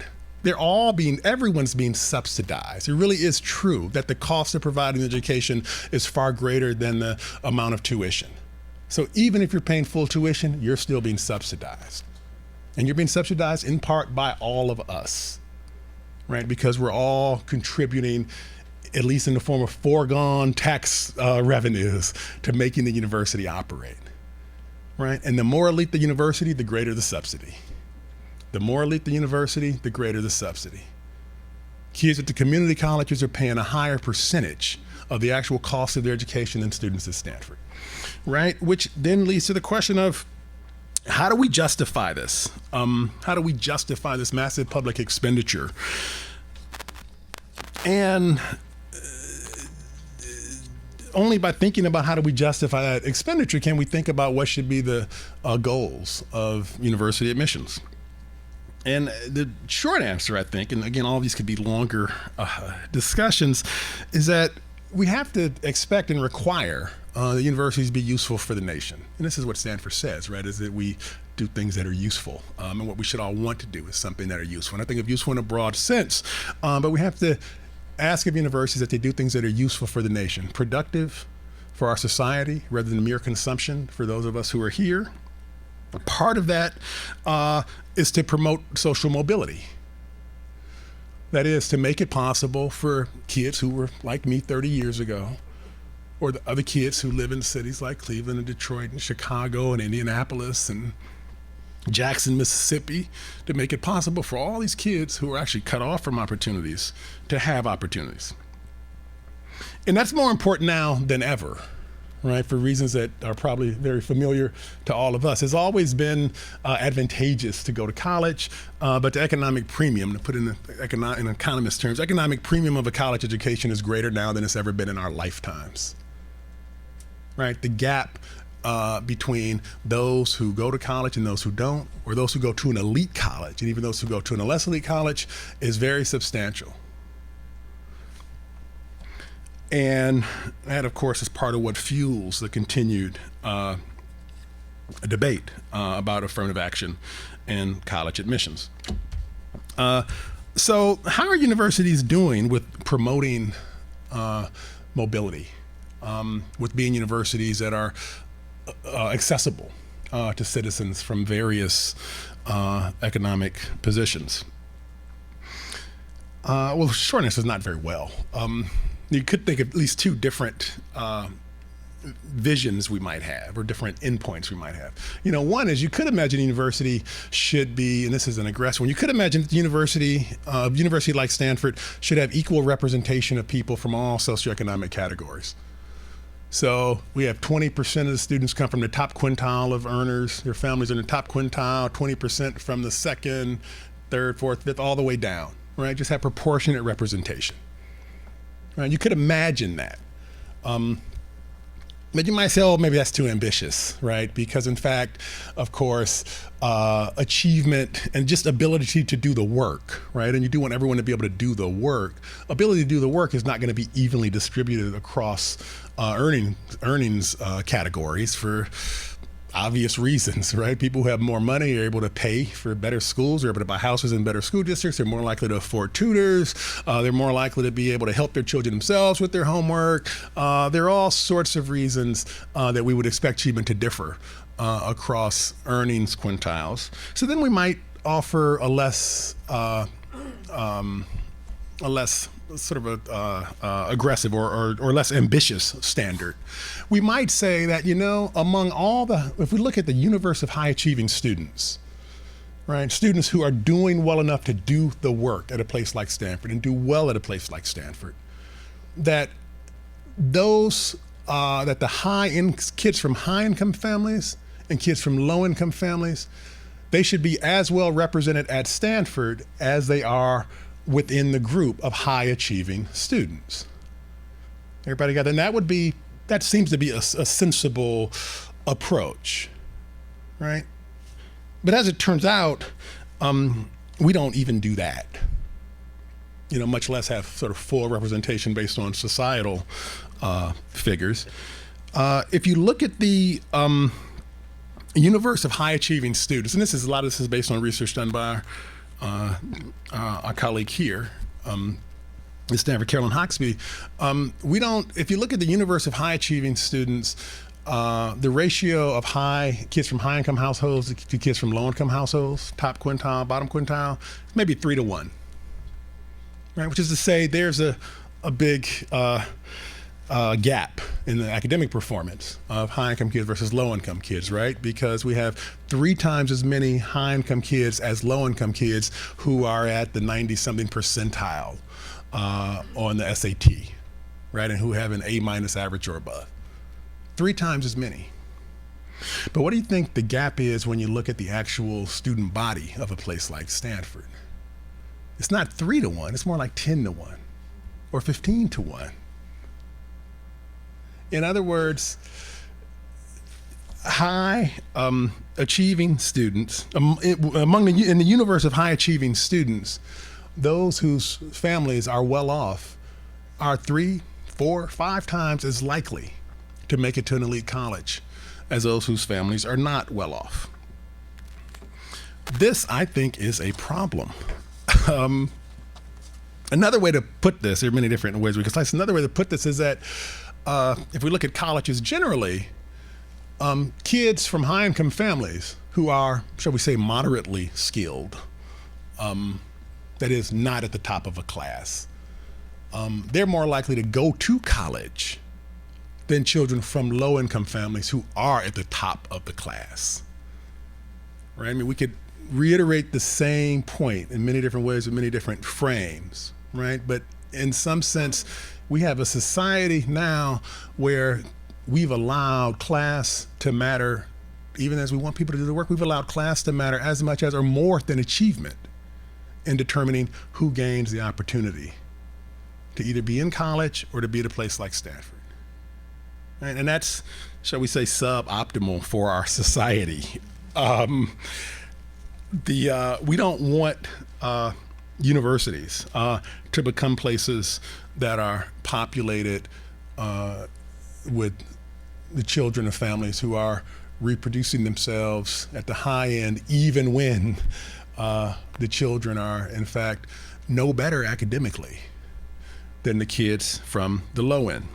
Everyone's being subsidized. It really is true that the cost of providing education is far greater than the amount of tuition. So even if you're paying full tuition, you're still being subsidized. And you're being subsidized in part by all of us, right? Because we're all contributing, at least in the form of foregone tax revenues, to making the university operate. Right? And the more elite the university, the greater the subsidy. The more elite the university, the greater the subsidy. Kids at the community colleges are paying a higher percentage of the actual cost of their education than students at Stanford, right? Which then leads to the question of, how do we justify this? How do we justify this massive public expenditure? And only by thinking about how do we justify that expenditure can we think about what should be the goals of university admissions. And the short answer, I think, and again, all of these could be longer discussions, is that we have to expect and require the universities be useful for the nation. And this is what Stanford says, right, is that we do things that are useful. And what we should all want to do is something that are useful. And I think of useful in a broad sense, but we have to ask of universities that they do things that are useful for the nation, productive for our society rather than mere consumption for those of us who are here. Part of that is to promote social mobility. That is to make it possible for kids who were like me 30 years ago, or the other kids who live in cities like Cleveland and Detroit and Chicago and Indianapolis and Jackson, Mississippi, to make it possible for all these kids who are actually cut off from opportunities to have opportunities. And that's more important now than ever, right? For reasons that are probably very familiar to all of us. It's always been advantageous to go to college, but the economic premium, to put in economist terms, economic premium of a college education is greater now than it's ever been in our lifetimes, right? The gap between those who go to college and those who don't, or those who go to an elite college, and even those who go to an less elite college, is very substantial. And that, of course, is part of what fuels the continued debate about affirmative action and college admissions. So how are universities doing with promoting mobility, with being universities that are accessible to citizens from various economic positions? Well, the short answer is not very well. You could think of at least two different visions we might have, or different endpoints we might have. You know, one is you could imagine a university should be, and this is an aggressive one, you could imagine that the university like Stanford should have equal representation of people from all socioeconomic categories. So we have 20% of the students come from the top quintile of earners, their families are in the top quintile, 20% from the second, third, fourth, fifth, all the way down, right? Just have proportionate representation. Right? You could imagine that. But you might say, oh, maybe that's too ambitious, right? Because in fact, of course, achievement and just ability to do the work, right? And you do want everyone to be able to do the work. Ability to do the work is not going to be evenly distributed across earnings categories for obvious reasons, right? People who have more money are able to pay for better schools, they're able to buy houses in better school districts, they're more likely to afford tutors, they're more likely to be able to help their children themselves with their homework. There are all sorts of reasons that we would expect achievement to differ across earnings quintiles. So then we might offer a less sort of aggressive or less ambitious standard. We might say that, you know, among all if we look at the universe of high achieving students, right, students who are doing well enough to do the work at a place like Stanford and do well at a place like Stanford, that those, that the kids from high income families and kids from low income families, they should be as well represented at Stanford as they are within the group of high achieving students. Everybody got that? And that seems to be a sensible approach, right? But as it turns out, we don't even do that. You know, much less have sort of full representation based on societal figures. If you look at the universe of high achieving students, and a lot of this is based on research done by our colleague here, Stanford, Carolyn Hoxby. If you look at the universe of high achieving students, the ratio of kids from high income households to kids from low income households, top quintile, bottom quintile, maybe 3 to 1, right? Which is to say there's a big gap in the academic performance of high-income kids versus low-income kids, right? Because we have 3 times as many high-income kids as low-income kids who are at the 90-something percentile on the SAT, right? And who have an A- average or above. 3 times as many. But what do you think the gap is when you look at the actual student body of a place like Stanford? It's not 3 to 1, it's more like 10 to 1 or 15 to 1. In other words, high achieving students, in the universe of high achieving students, those whose families are well off are 3, 4, 5 times as likely to make it to an elite college as those whose families are not well off. This, I think, is a problem. Another way to put this, there are many different ways we can slice. Another way to put this is that if we look at colleges generally, kids from high-income families who are, shall we say, moderately skilled, that is, not at the top of a class, they're more likely to go to college than children from low-income families who are at the top of the class. Right? I mean, we could reiterate the same point in many different ways with many different frames, right? But in some sense, we have a society now where we've allowed class to matter, even as we want people to do the work, we've allowed class to matter as much as or more than achievement in determining who gains the opportunity to either be in college or to be at a place like Stanford. Right? And that's, shall we say, suboptimal for our society. We don't want universities to become places that are populated with the children of families who are reproducing themselves at the high end, even when the children are, in fact, no better academically than the kids from the low end.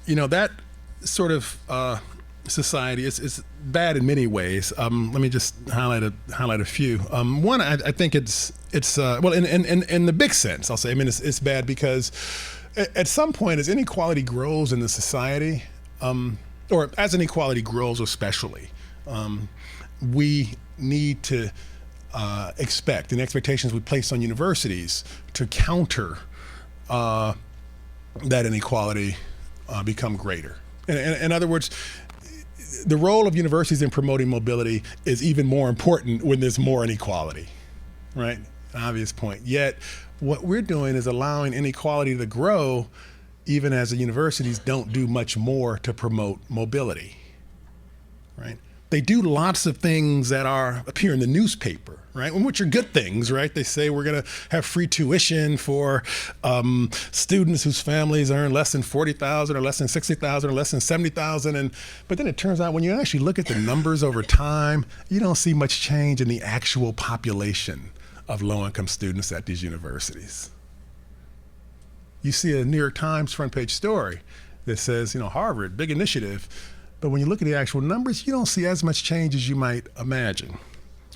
You know, that sort of society is bad in many ways. Let me just highlight a few. One, I think it's well, in the big sense, I'll say. I mean, it's bad because at some point, as inequality grows in the society, or as inequality grows especially, we need to expect, and expectations we place on universities to counter that inequality become greater. In other words, the role of universities in promoting mobility is even more important when there's more inequality, right? An obvious point. Yet, what we're doing is allowing inequality to grow even as the universities don't do much more to promote mobility, right? They do lots of things that appear in the newspaper, right? Which are good things, right? They say we're going to have free tuition for students whose families earn less than $40,000 or less than $60,000 or less than $70,000. But then it turns out when you actually look at the numbers over time, you don't see much change in the actual population of low-income students at these universities. You see a New York Times front page story that says, Harvard, big initiative. But when you look at the actual numbers, you don't see as much change as you might imagine.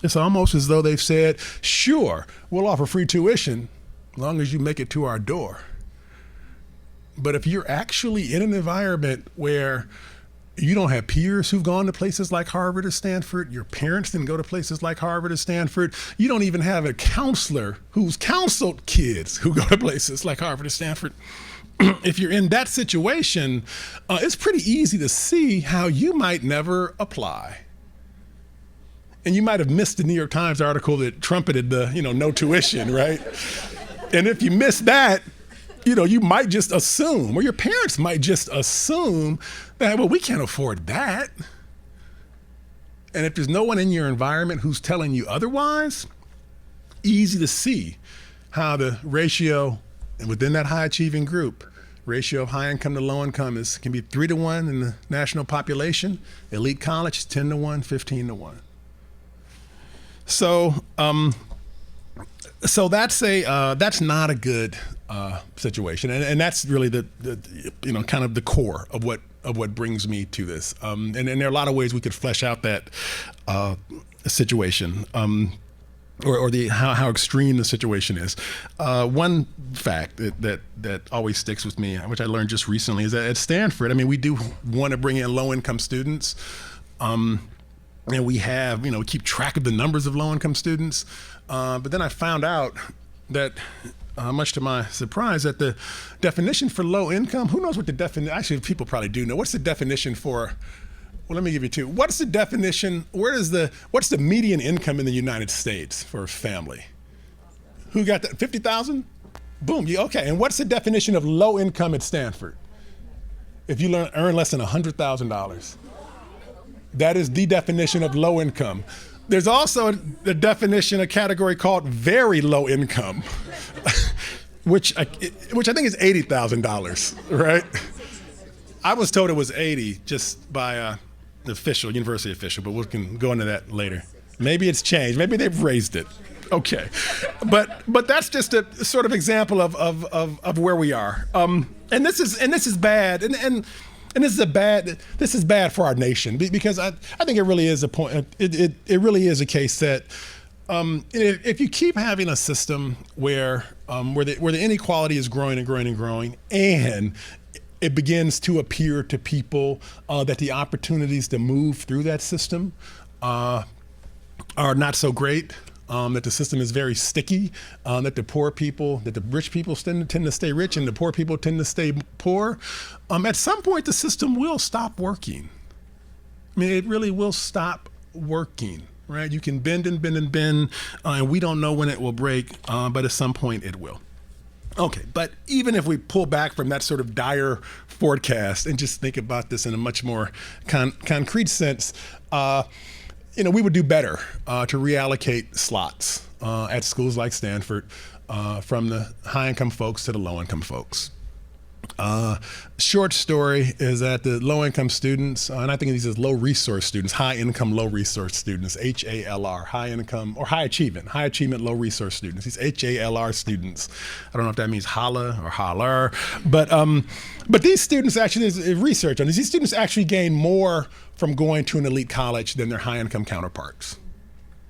It's almost as though they've said, sure, we'll offer free tuition as long as you make it to our door. But if you're actually in an environment where you don't have peers who've gone to places like Harvard or Stanford, your parents didn't go to places like Harvard or Stanford, you don't even have a counselor who's counseled kids who go to places like Harvard or Stanford. If you're in that situation, it's pretty easy to see how you might never apply. And you might have missed the New York Times article that trumpeted the, no tuition, right? And if you miss that, you might just assume, or your parents might just assume that, well, we can't afford that. And if there's no one in your environment who's telling you otherwise, easy to see how the ratio, and within that high achieving group, ratio of high income to low income can be 3-to-1 in the national population. Elite college, 10-to-1, 15-to-1. So that's not a good situation, and that's really the kind of the core of what brings me to this. And there are a lot of ways we could flesh out that situation. Or how extreme the situation is. One fact that always sticks with me, which I learned just recently, is that at Stanford, we do want to bring in low-income students, and we have, keep track of the numbers of low-income students. But then I found out that, much to my surprise, that the definition for low income, who knows what the definition? Actually, people probably do know. What's the definition for? Well, let me give you two. What's the definition? What's the median income in the United States for a family? Who got that? 50,000? Boom. Okay. And what's the definition of low income at Stanford? If you earn less than $100,000. That is the definition of low income. There's also the definition, a category called very low income, which I think is $80,000, right? I was told it was 80 just by official, university official, but we can go into that later. Maybe it's changed. Maybe they've raised it. Okay, but that's just a sort of example of where we are. And this is bad. And this is bad for our nation, because I think it really is a point. It really is a case that if you keep having a system where the inequality is growing and growing and growing, and it begins to appear to people that the opportunities to move through that system are not so great, that the system is very sticky, that the rich people tend to stay rich and the poor people tend to stay poor, at some point the system will stop working. I mean, it really will stop working, right? You can bend and bend and bend, and we don't know when it will break, but at some point it will. Okay, but even if we pull back from that sort of dire forecast and just think about this in a much more concrete sense, we would do better to reallocate slots at schools like Stanford from the high-income folks to the low-income folks. Short story is that the low-income students, and I think of these as low-resource students, high-income, low-resource students, HALR, high-income, or high-achievement, low-resource students. These HALR students, I don't know if that means holla or holler, but these students actually, there's research on this, these students actually gain more from going to an elite college than their high-income counterparts.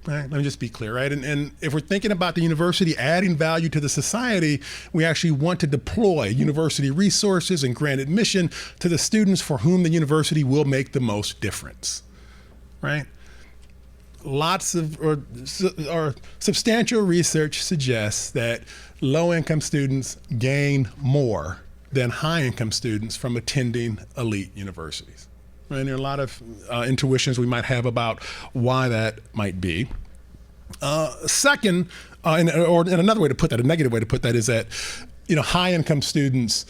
Right? Let me just be clear, right? And if we're thinking about the university adding value to the society, we actually want to deploy university resources and grant admission to the students for whom the university will make the most difference, right? Substantial research suggests that low-income students gain more than high-income students from attending elite universities. And there are a lot of intuitions we might have about why that might be. Second, and another way to put that, a negative way to put that, is that high-income students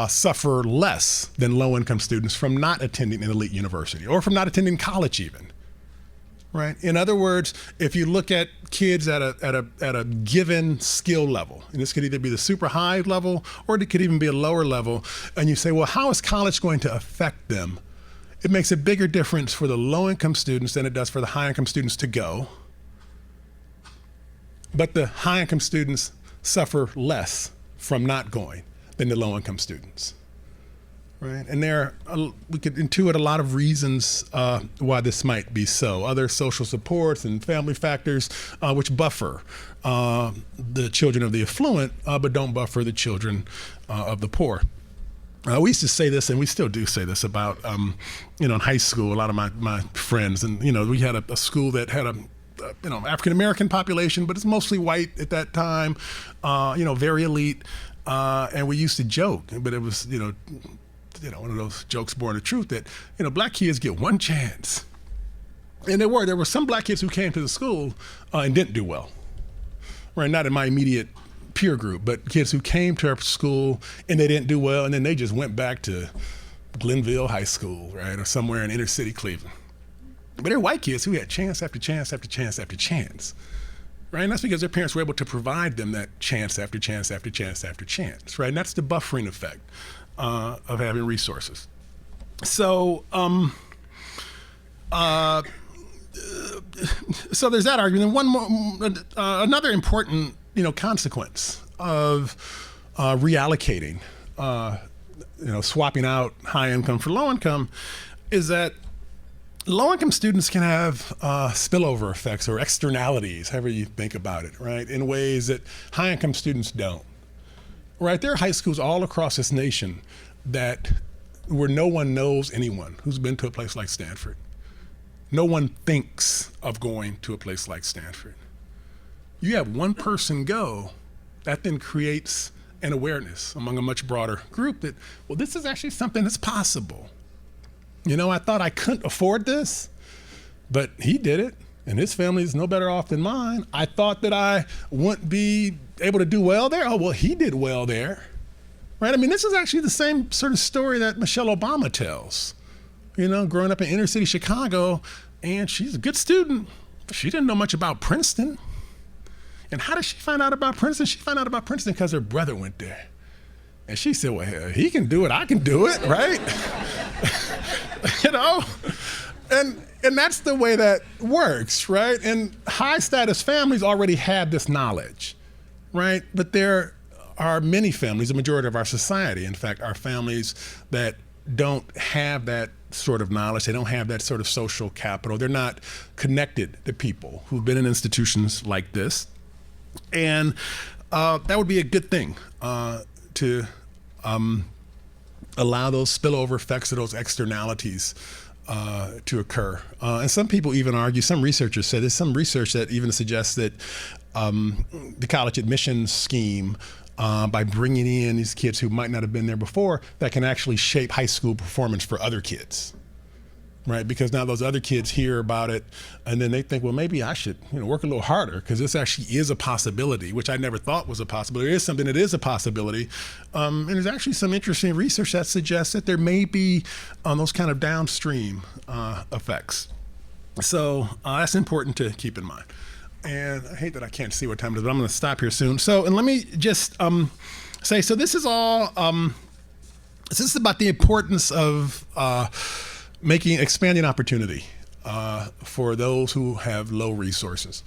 suffer less than low-income students from not attending an elite university or from not attending college even. Right. In other words, if you look at kids at a given skill level, and this could either be the super high level or it could even be a lower level, and you say, well, how is college going to affect them? It makes a bigger difference for the low-income students than it does for the high-income students to go. But the high-income students suffer less from not going than the low-income students, right? And we could intuit a lot of reasons why this might be so. Other social supports and family factors which buffer the children of the affluent, but don't buffer the children of the poor. We used to say this, and we still do say this about, in high school, a lot of my friends, and, we had a school that had a African-American population, but it's mostly white at that time, very elite. And we used to joke, but it was, one of those jokes born of truth that, black kids get one chance. And there were some black kids who came to the school and didn't do well, right? Not in my immediate peer group, but kids who came to our school and they didn't do well, and then they just went back to Glenville High School, right, or somewhere in inner city Cleveland. But they're white kids who had chance after chance after chance after chance, right? And that's because their parents were able to provide them that chance after chance after chance after chance, right? And that's the buffering effect of having resources. So, so there's that argument. And one more, another important consequence of reallocating, swapping out high income for low income, is that low income students can have spillover effects or externalities, however you think about it, right, in ways that high income students don't. Right, there are high schools all across this nation where no one knows anyone who's been to a place like Stanford. No one thinks of going to a place like Stanford. You have one person go, that then creates an awareness among a much broader group that, well, this is actually something that's possible. I thought I couldn't afford this, but he did it, and his family is no better off than mine. I thought that I wouldn't be able to do well there. Oh, well, he did well there, right? I mean, this is actually the same sort of story that Michelle Obama tells. Growing up in inner city Chicago, and she's a good student. She didn't know much about Princeton. And how did she find out about Princeton? She found out about Princeton because her brother went there. And she said, well, he can do it, I can do it, right? And that's the way that works, right? And high status families already have this knowledge, right? But there are many families, the majority of our society, in fact, are families that don't have that sort of knowledge. They don't have that sort of social capital. They're not connected to people who've been in institutions like this. And that would be a good thing to allow those spillover effects or those externalities to occur. And some people even argue, some researchers say, there's some research that even suggests that the college admissions scheme, by bringing in these kids who might not have been there before, that can actually shape high school performance for other kids, right? Because now those other kids hear about it and then they think, well, maybe I should work a little harder because this actually is a possibility, which I never thought was a possibility. It is something that is a possibility. And there's actually some interesting research that suggests that there may be those kind of downstream effects. So that's important to keep in mind. And I hate that I can't see what time it is, but I'm going to stop here soon. So, and let me just say, so this is all, this is about the importance of expanding opportunity for those who have low resources.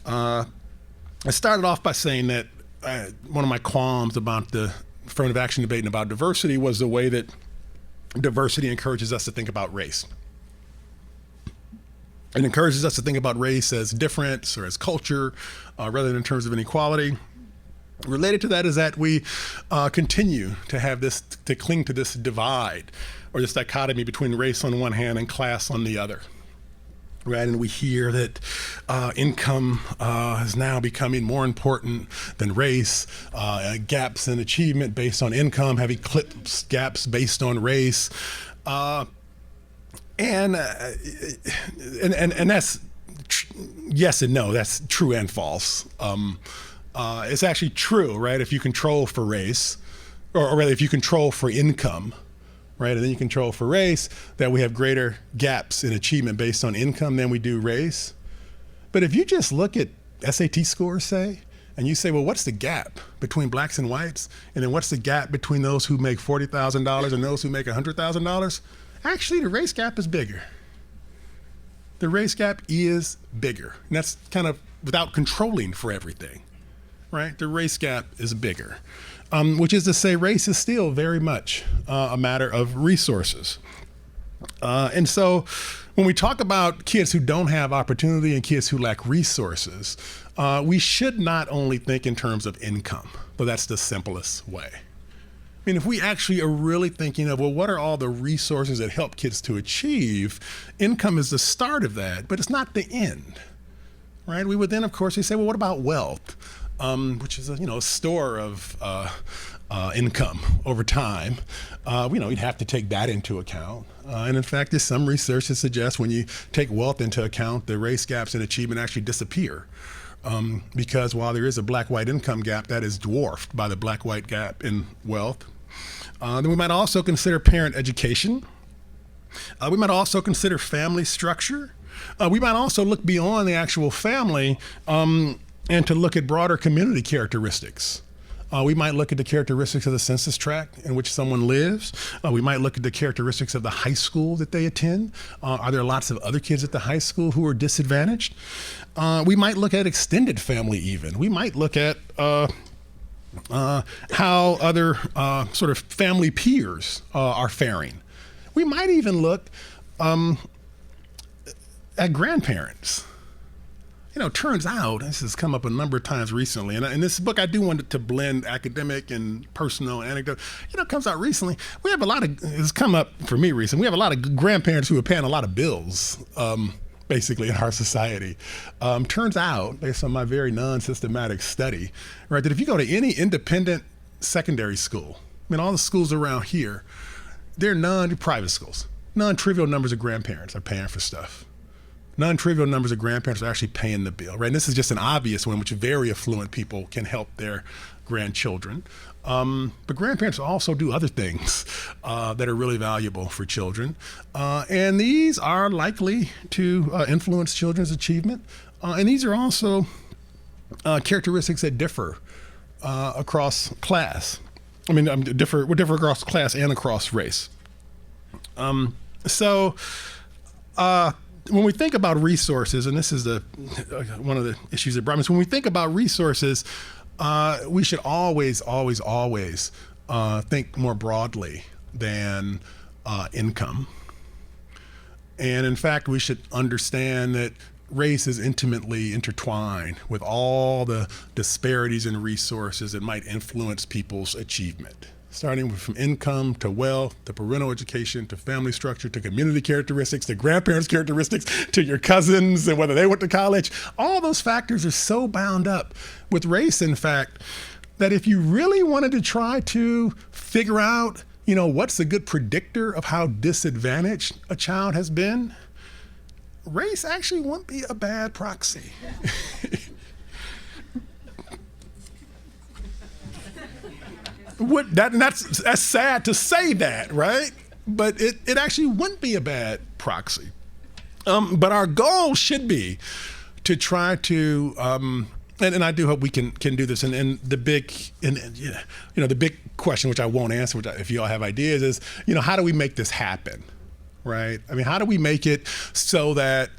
I started off by saying that one of my qualms about the affirmative action debate and about diversity was the way that diversity encourages us to think about race. It encourages us to think about race as difference or as culture rather than in terms of inequality. Related to that is that we continue to have this, to cling to this divide or this dichotomy between race on one hand and class on the other. Right, and we hear that income is now becoming more important than race. Gaps in achievement based on income have eclipsed gaps based on race. And that's yes and no. That's true and false. It's actually true, right? If you control for race, or rather, if you control for income, right, and then you control for race, that we have greater gaps in achievement based on income than we do race. But if you just look at SAT scores, say, and you say, well, what's the gap between blacks and whites, and then what's the gap between those who make $40,000 and those who make $100,000? Actually, the race gap is bigger. The race gap is bigger. And that's kind of without controlling for everything, right? The race gap is bigger, which is to say race is still very much a matter of resources. And so when we talk about kids who don't have opportunity and kids who lack resources, we should not only think in terms of income, but that's the simplest way. I mean, if we actually are really thinking of, well, what are all the resources that help kids to achieve? Income is the start of that, but it's not the end, right? We would then, of course, we say, well, what about wealth, which is a store of income over time. You'd have to take that into account. And in fact, there's some research that suggests when you take wealth into account, the race gaps in achievement actually disappear. Because while there is a black-white income gap, that is dwarfed by the black-white gap in wealth. Then we might also consider parent education. We might also consider family structure. We might also look beyond the actual family and to look at broader community characteristics. We might look at the characteristics of the census tract in which someone lives. We might look at the characteristics of the high school that they attend. Are there lots of other kids at the high school who are disadvantaged? We might look at extended family even. We might look at how other sort of family peers are faring. We might even look at grandparents. Turns out, this has come up a number of times recently, and in this book I do want to blend academic and personal anecdote. It comes out recently. We have it's come up for me recently, we have a lot of grandparents who are paying a lot of bills, basically, in our society. Turns out, based on my very non-systematic study, right, that if you go to any independent secondary school, all the schools around here, they're private schools. Non-trivial numbers of grandparents are paying for stuff. Non-trivial numbers of grandparents are actually paying the bill, right? And this is just an obvious one, which very affluent people can help their grandchildren. But grandparents also do other things that are really valuable for children. And these are likely to influence children's achievement. And these are also characteristics that differ across class. Differ across class and across race. So when we think about resources, and this is one of the issues that brought me, so when we think about resources, we should always think more broadly than income. And in fact, we should understand that race is intimately intertwined with all the disparities in resources that might influence people's achievement, starting from income to wealth, to parental education, to family structure, to community characteristics, to grandparents' characteristics, to your cousins and whether they went to college. All those factors are so bound up with race, in fact, that if you really wanted to try to figure out, what's a good predictor of how disadvantaged a child has been, race actually wouldn't be a bad proxy. That's sad to say that, right? But it actually wouldn't be a bad proxy. But our goal should be to try to, and I do hope we can do this. And the big, the big question, which I won't answer, if you all have ideas, is, how do we make this happen, right? I mean, how do we make it so that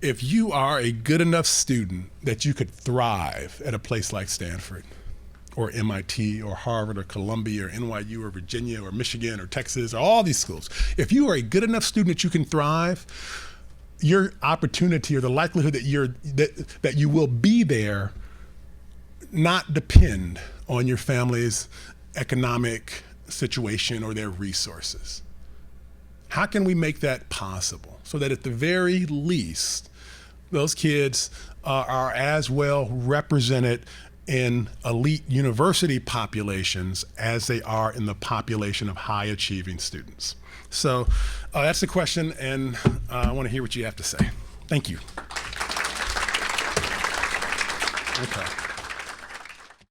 if you are a good enough student that you could thrive at a place like Stanford, or MIT, or Harvard, or Columbia, or NYU, or Virginia, or Michigan, or Texas, or all these schools. If you are a good enough student that you can thrive, your opportunity or the likelihood that you will be there not depend on your family's economic situation or their resources. How can we make that possible so that at the very least, those kids are as well represented in elite university populations as they are in the population of high achieving students? So that's the question, and I want to hear what you have to say. Thank you. Okay.